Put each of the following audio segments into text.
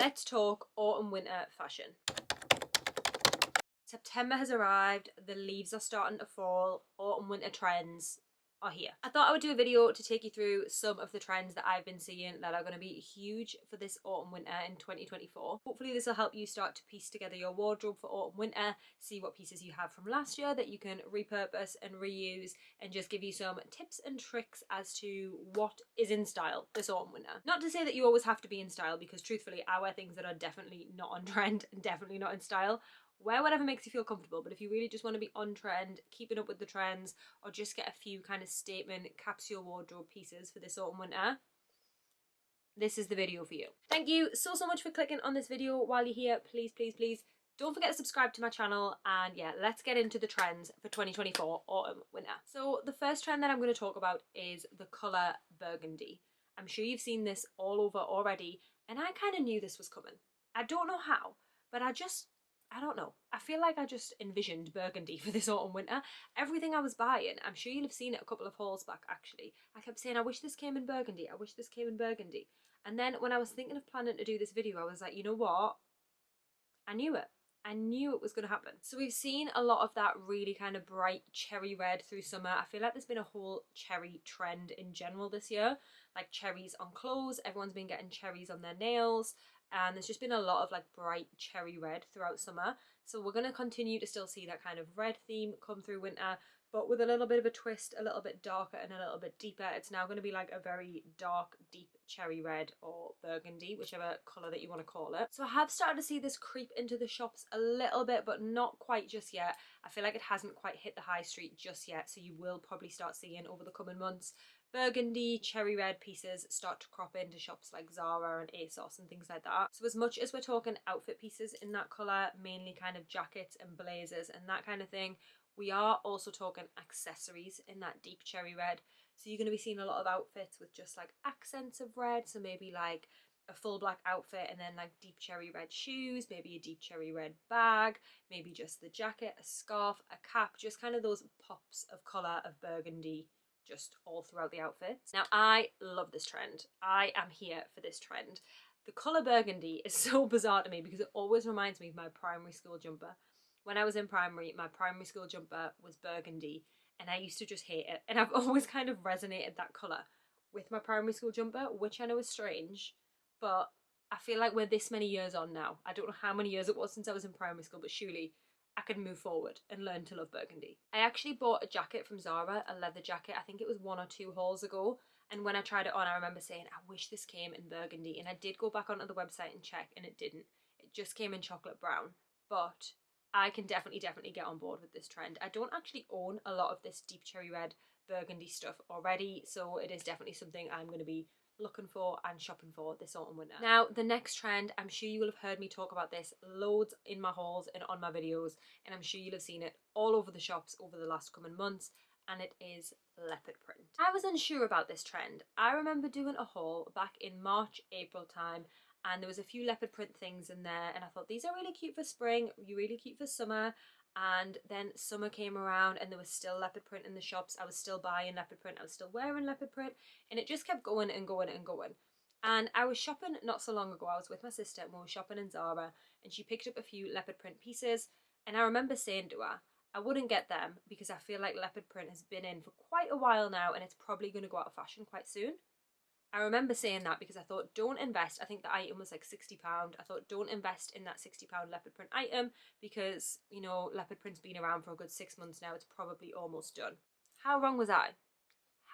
let's talk autumn winter fashion. September has arrived, the leaves are starting to fall, autumn winter trends are here. I thought I would do a video to take you through some of the trends that I've been seeing that are going to be huge for this autumn winter in 2024. Hopefully this will help you start to piece together your wardrobe for autumn winter, see what pieces you have from last year that you can repurpose and reuse, and just give you some tips and tricks as to what is in style this autumn winter. Not to say that you always have to be in style, because truthfully I wear things that are definitely not on trend and definitely not in style. Wear whatever makes you feel comfortable, but if you really just want to be on trend, keeping up with the trends, or just get a few kind of statement capsule wardrobe pieces for this autumn winter, this is the video for you. Thank you so much for clicking on this video. While you're here, please don't forget to subscribe to my channel, and yeah, let's get into the trends for 2024 autumn winter. So the first trend that I'm going to talk about is the colour burgundy. I'm sure you've seen this all over already, and I kind of knew this was coming. I don't know how, but I don't know. I feel like I just envisioned burgundy for this autumn winter. Everything I was buying, I'm sure you'll have seen it a couple of hauls back actually, I kept saying, I wish this came in burgundy, I wish this came in burgundy. And then when I was thinking of planning to do this video, I was like, you know what? I knew it. I knew it was going to happen. So we've seen a lot of that really kind of bright cherry red through summer. I feel like there's been a whole cherry trend in general this year. Like cherries on clothes, everyone's been getting cherries on their nails. And there's just been a lot of like bright cherry red throughout summer. So we're going to continue to still see that kind of red theme come through winter, but with a little bit of a twist, a little bit darker and a little bit deeper. It's now going to be like a very dark, deep cherry red or burgundy, whichever colour that you want to call it. So I have started to see this creep into the shops a little bit, but not quite just yet. I feel like it hasn't quite hit the high street just yet, so you will probably start seeing over the coming months burgundy, cherry red pieces start to crop into shops like ZARA and ASOS and things like that. So as much as we're talking outfit pieces in that colour, mainly kind of jackets and blazers and that kind of thing, we are also talking accessories in that deep cherry red. So you're going to be seeing a lot of outfits with just like accents of red, so maybe like a full black outfit and then like deep cherry red shoes, maybe a deep cherry red bag, maybe just the jacket, a scarf, a cap, just kind of those pops of colour of burgundy just all throughout the outfits. Now I love this trend. I am here for this trend. The colour burgundy is so bizarre to me because it always reminds me of my primary school jumper. When I was in primary, my primary school jumper was burgundy and I used to just hate it. And I've always kind of resonated that colour with my primary school jumper, which I know is strange, but I feel like we're this many years on now. I don't know how many years it was since I was in primary school, but surely I could move forward and learn to love burgundy. I actually bought a jacket from ZARA, a leather jacket. I think it was 1 or 2 hauls ago. And when I tried it on, I remember saying, I wish this came in burgundy. And I did go back onto the website and check, and it didn't. It just came in chocolate brown. But I can definitely get on board with this trend. I don't actually own a lot of this deep cherry red burgundy stuff already, so it is definitely something I'm going to be looking for and shopping for this autumn winter. Now the next trend, I'm sure you will have heard me talk about this loads in my hauls and on my videos, and I'm sure you'll have seen it all over the shops over the last coming months, and it is leopard print. I was unsure about this trend. I remember doing a haul back in March, April time, and there was a few leopard print things in there, and I thought these are really cute for spring, really cute for summer. And then summer came around and there was still leopard print in the shops. I was still buying leopard print, I was still wearing leopard print, and it just kept going and going and going. And I was shopping not so long ago. I was with my sister and we were shopping in ZARA, and she picked up a few leopard print pieces, and I remember saying to her I wouldn't get them because I feel like leopard print has been in for quite a while now and it's probably going to go out of fashion quite soon. I remember saying that because I thought, don't invest. I think the item was like £60. I thought, don't invest in that £60 leopard print item because, you know, leopard print's been around for a good 6 months now. It's probably almost done. How wrong was I?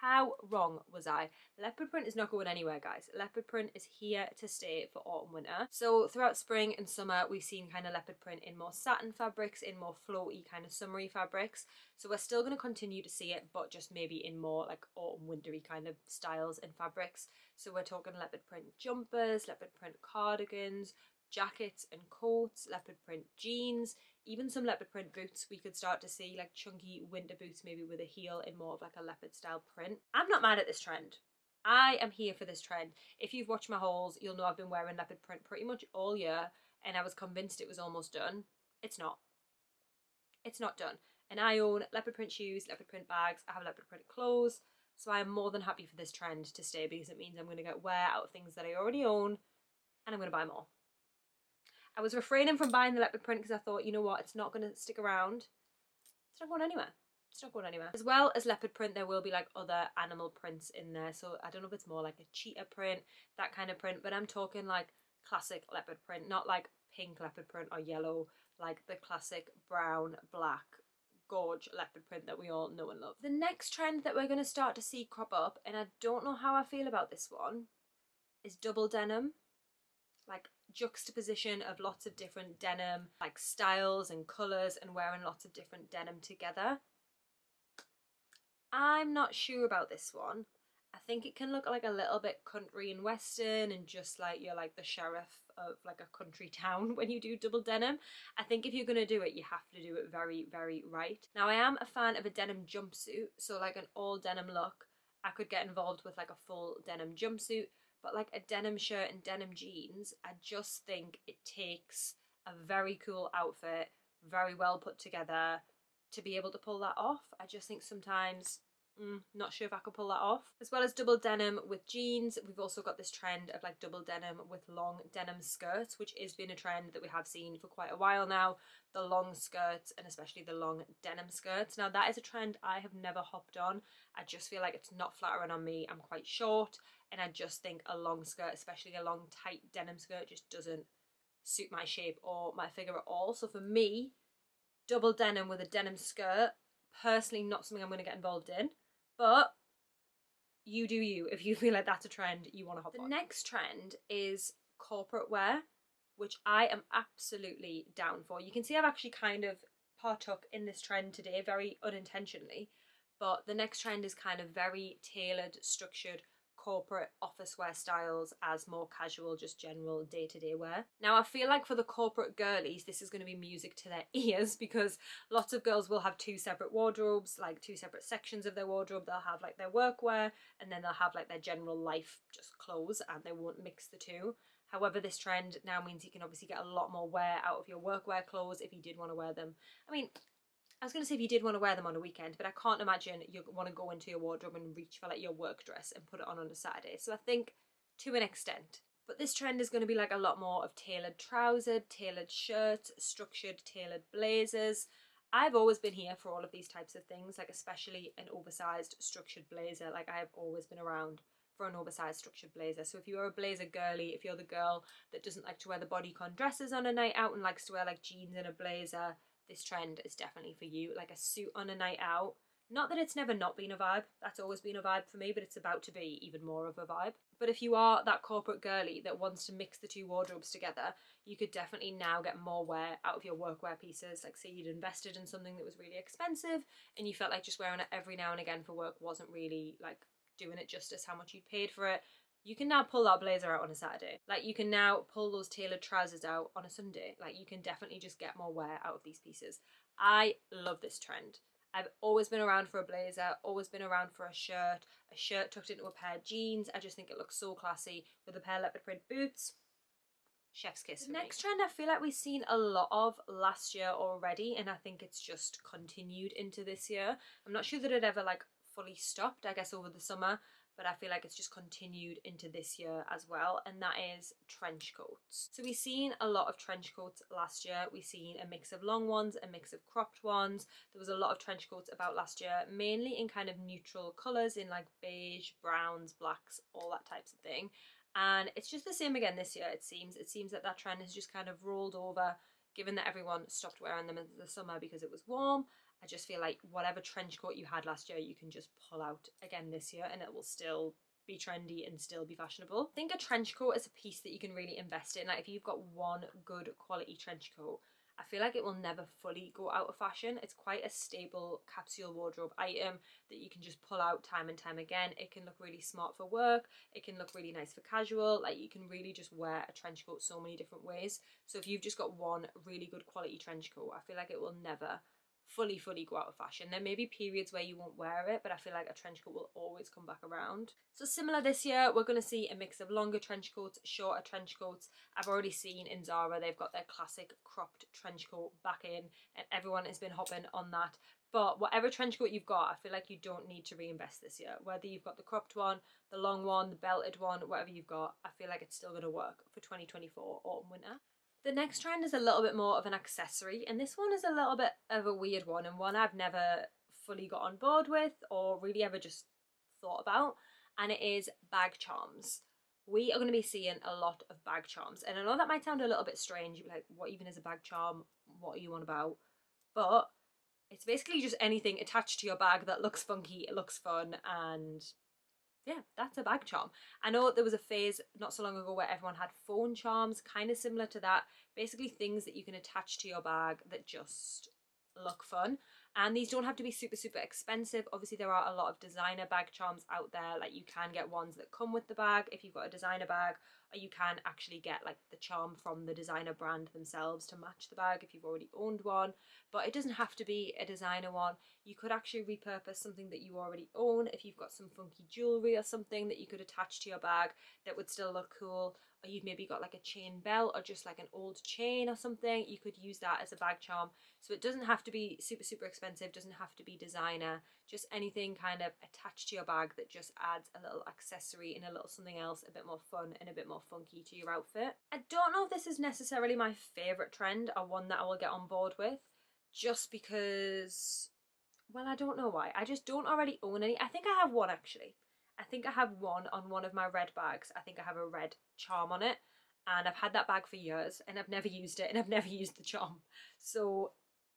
How wrong was I? Leopard print is not going anywhere, guys. Leopard print is here to stay for autumn winter. So throughout spring and summer, we've seen kind of leopard print in more satin fabrics, in more floaty kind of summery fabrics. So we're still going to continue to see it, but just maybe in more like autumn wintery kind of styles and fabrics. So we're talking leopard print jumpers, leopard print cardigans, jackets and coats, leopard print jeans, even some leopard print boots. We could start to see like chunky winter boots, maybe with a heel in more of like a leopard style print. I'm not mad at this trend. I am here for this trend. If you've watched my hauls, you'll know I've been wearing leopard print pretty much all year, and I was convinced it was almost done. It's not. It's not done. And I own leopard print shoes, leopard print bags, I have leopard print clothes, so I am more than happy for this trend to stay because it means I'm going to get wear out of things that I already own, and I'm going to buy more. I was refraining from buying the leopard print because I thought, you know what, it's not going to stick around. It's not going anywhere. It's not going anywhere. As well as leopard print, there will be like other animal prints in there. So I don't know if it's more like a cheetah print, that kind of print, but I'm talking like classic leopard print, not like pink leopard print or yellow, like the classic brown, black, gorge leopard print that we all know and love. The next trend that we're going to start to see crop up, and I don't know how I feel about this one, is double denim. Like juxtaposition of lots of different denim, like styles and colours, and wearing lots of different denim together. I'm not sure about this one. I think it can look like a little bit country and western, and just like you're like the sheriff of like a country town when you do double denim. I think if you're going to do it, you have to do it very, very right. Now I am a fan of a denim jumpsuit, so like an all denim look. I could get involved with like a full denim jumpsuit, but like a denim shirt and denim jeans, I just think it takes a very cool outfit, very well put together, to be able to pull that off. I just think sometimes, not sure if I could pull that off. As well as double denim with jeans, we've also got this trend of like double denim with long denim skirts, which has been a trend that we have seen for quite a while now. The long skirts, and especially the long denim skirts. Now that is a trend I have never hopped on. I just feel like it's not flattering on me. I'm quite short, and I just think a long skirt, especially a long tight denim skirt, just doesn't suit my shape or my figure at all. So for me, double denim with a denim skirt, personally not something I'm going to get involved in, but you do you. If you feel like that's a trend you want to hop on. The next trend is corporate wear, which I am absolutely down for. You can see I've actually kind of partook in this trend today very unintentionally, but the next trend is kind of very tailored, structured corporate office wear styles as more casual, just general day-to-day wear. Now I feel like for the corporate girlies, this is going to be music to their ears, because lots of girls will have two separate wardrobes, like two separate sections of their wardrobe. They'll have like their workwear, and then they'll have like their general life just clothes, and they won't mix the two. However, this trend now means you can obviously get a lot more wear out of your workwear clothes if you did want to wear them. I mean, I was going to say if you did want to wear them on a weekend, but I can't imagine you want to go into your wardrobe and reach for like your work dress and put it on a Saturday. So I think to an extent. But this trend is going to be like a lot more of tailored trousers, tailored shirts, structured tailored blazers. I've always been here for all of these types of things, like especially an oversized structured blazer. Like I have always been around for an oversized structured blazer. So if you're a blazer girly, if you're the girl that doesn't like to wear the bodycon dresses on a night out and likes to wear like jeans and a blazer, this trend is definitely for you. Like a suit on a night out. Not that it's never not been a vibe, that's always been a vibe for me, but it's about to be even more of a vibe. But if you are that corporate girly that wants to mix the two wardrobes together, you could definitely now get more wear out of your workwear pieces. Like say you'd invested in something that was really expensive and you felt like just wearing it every now and again for work wasn't really like doing it justice how much you paid for it. You can now pull that blazer out on a Saturday. Like you can now pull those tailored trousers out on a Sunday. Like you can definitely just get more wear out of these pieces. I love this trend. I've always been around for a blazer, always been around for a shirt tucked into a pair of jeans. I just think it looks so classy with a pair of leopard print boots. Chef's kiss for me. Next trend I feel like we've seen a lot of last year already, and I think it's just continued into this year. I'm not sure that it ever like fully stopped, I guess, over the summer, but I feel like it's just continued into this year as well, and that is trench coats. So we've seen a lot of trench coats last year. We've seen a mix of long ones, a mix of cropped ones. There was a lot of trench coats about last year, mainly in kind of neutral colours, in like beige, browns, blacks, all that types of thing. And it's just the same again this year, it seems. It seems that that trend has just kind of rolled over, given that everyone stopped wearing them in the summer because it was warm. I just feel like whatever trench coat you had last year, you can just pull out again this year and it will still be trendy and still be fashionable. I think a trench coat is a piece that you can really invest in. Like if you've got one good quality trench coat, I feel like it will never fully go out of fashion. It's quite a stable capsule wardrobe item that you can just pull out time and time again. It can look really smart for work. It can look really nice for casual. Like you can really just wear a trench coat so many different ways. So if you've just got one really good quality trench coat, I feel like it will never fully go out of fashion. There may be periods where you won't wear it, but I feel like a trench coat will always come back around. So similar this year, we're going to see a mix of longer trench coats, shorter trench coats. I've already seen in ZARA, they've got their classic cropped trench coat back in, and everyone has been hopping on that. But whatever trench coat you've got, I feel like you don't need to reinvest this year. Whether you've got the cropped one, the long one, the belted one, whatever you've got, I feel like it's still going to work for 2024 autumn winter. The next trend is a little bit more of an accessory, and this one is a little bit of a weird one, and one I've never fully got on board with or really ever just thought about, and it is bag charms. We are going to be seeing a lot of bag charms, and I know that might sound a little bit strange. You'd be like, what even is a bag charm? What are you on about? But it's basically just anything attached to your bag that looks funky, it looks fun, and yeah, that's a bag charm. I know there was a phase not so long ago where everyone had phone charms, kind of similar to that. Basically things that you can attach to your bag that just look fun. And these don't have to be super, super expensive. Obviously, there are a lot of designer bag charms out there. Like, you can get ones that come with the bag if you've got a designer bag, or you can actually get like the charm from the designer brand themselves to match the bag if you've already owned one. But it doesn't have to be a designer one. You could actually repurpose something that you already own. If you've got some funky jewelry or something that you could attach to your bag that would still look cool, or you've maybe got like a chain belt or just like an old chain or something, you could use that as a bag charm. So it doesn't have to be super, super expensive, doesn't have to be designer, just anything kind of attached to your bag that just adds a little accessory and a little something else, a bit more fun and a bit more funky to your outfit. I don't know if this is necessarily my favourite trend or one that I will get on board with, just because, well, I don't know why. I just don't already own any. I think I have one actually. I think I have one on one of my red bags. I think I have a red charm on it, and I've had that bag for years and I've never used it, and I've never used the charm. So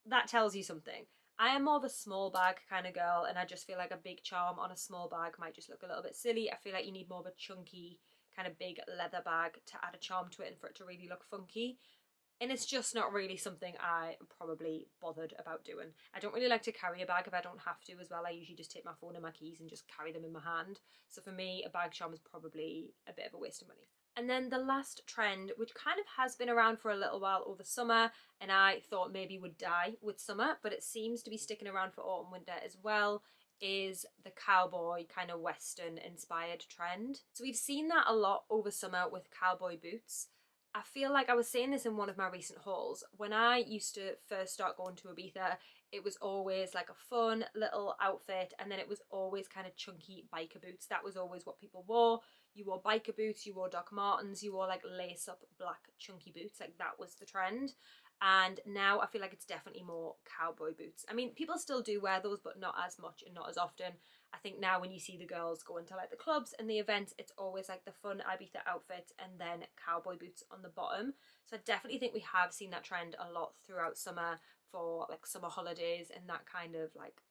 that tells you something. I am more of a small bag kind of girl, and I just feel like a big charm on a small bag might just look a little bit silly. I feel like you need more of a chunky kind of big leather bag to add a charm to it and for it to really look funky. And it's just not really something I am probably bothered about doing. I don't really like to carry a bag if I don't have to as well. I usually just take my phone and my keys and just carry them in my hand. So for me, a bag charm is probably a bit of a waste of money. And then the last trend, which kind of has been around for a little while over summer, and I thought maybe would die with summer, but it seems to be sticking around for autumn winter as well, is the cowboy kind of western inspired trend. So we've seen that a lot over summer with cowboy boots. I feel like I was saying this in one of my recent hauls. When I used to first start going to Ibiza, it was always like a fun little outfit, and then it was always kind of chunky biker boots. That was always what people wore. You wore biker boots, you wore Doc Martens, you wore like lace up black chunky boots. Like, that was the trend. And now I feel like it's definitely more cowboy boots. I mean, people still do wear those, but not as much and not as often. I think now when you see the girls go into like the clubs and the events, it's always like the fun Ibiza outfit and then cowboy boots on the bottom. So I definitely think we have seen that trend a lot throughout summer for like summer holidays and that kind of like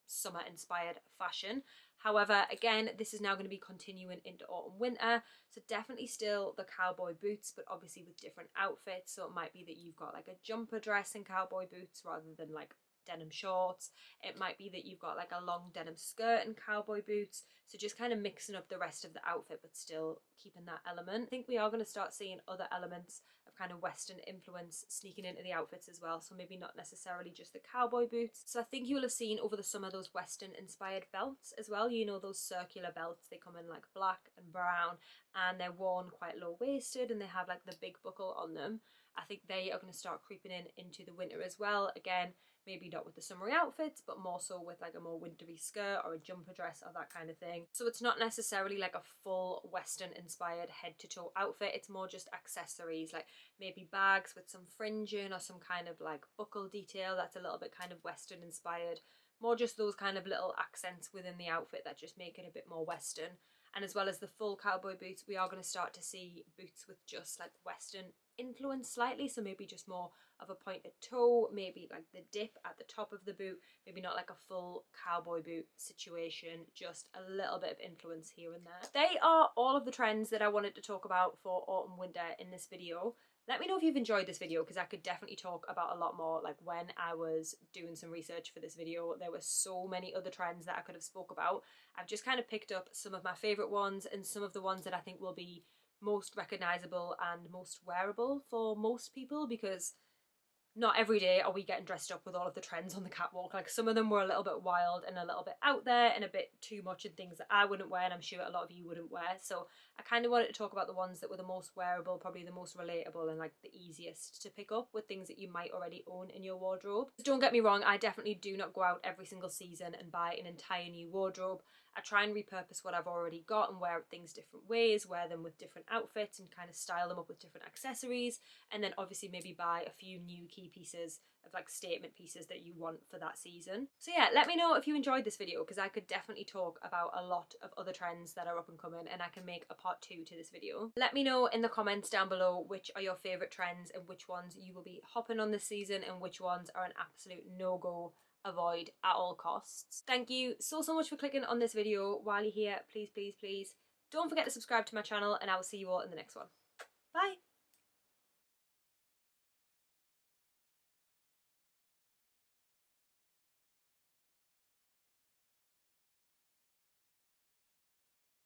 summer inspired fashion. However, again, this is now going to be continuing into autumn winter, so definitely still the cowboy boots, but obviously with different outfits. So it might be that you've got like a jumper dress and cowboy boots rather than like denim shorts. It might be that you've got like a long denim skirt and cowboy boots. So just kind of mixing up the rest of the outfit but still keeping that element. I think we are going to start seeing other elements of kind of western influence sneaking into the outfits as well, so maybe not necessarily just the cowboy boots. So I think you will have seen over the summer those western inspired belts as well. You know, those circular belts, they come in like black and brown, and they're worn quite low waisted and they have like the big buckle on them. I think they are going to start creeping in into the winter as well. Again, maybe not with the summery outfits, but more so with like a more wintry skirt or a jumper dress or that kind of thing. So it's not necessarily like a full western inspired head to toe outfit. It's more just accessories, like maybe bags with some fringing or some kind of like buckle detail that's a little bit kind of western inspired. More just those kind of little accents within the outfit that just make it a bit more western. And as well as the full cowboy boots, we are going to start to see boots with just like western influence slightly, so maybe just more of a pointed toe, maybe like the dip at the top of the boot, maybe not like a full cowboy boot situation, just a little bit of influence here and there. They are all of the trends that I wanted to talk about for autumn winter in this video. Let me know if you've enjoyed this video, because I could definitely talk about a lot more. Like, when I was doing some research for this video, there were so many other trends that I could have spoke about. I've just kind of picked up some of my favourite ones and some of the ones that I think will be most recognisable and most wearable for most people, because not every day are we getting dressed up with all of the trends on the catwalk. Like, some of them were a little bit wild and a little bit out there and a bit too much, and things that I wouldn't wear and I'm sure a lot of you wouldn't wear. So I kind of wanted to talk about the ones that were the most wearable, probably the most relatable, and like the easiest to pick up with things that you might already own in your wardrobe. Don't get me wrong, I definitely do not go out every single season and buy an entire new wardrobe. I try and repurpose what I've already got and wear things different ways, wear them with different outfits and kind of style them up with different accessories, and then obviously maybe buy a few new key pieces of like statement pieces that you want for that season. So yeah, let me know if you enjoyed this video, because I could definitely talk about a lot of other trends that are up and coming, and I can make a part 2 to this video. Let me know in the comments down below which are your favourite trends and which ones you will be hopping on this season and which ones are an absolute no-go, avoid at all costs. Thank you so much for clicking on this video. While you're here, please don't forget to subscribe to my channel, and I will see you all in the next one. Bye!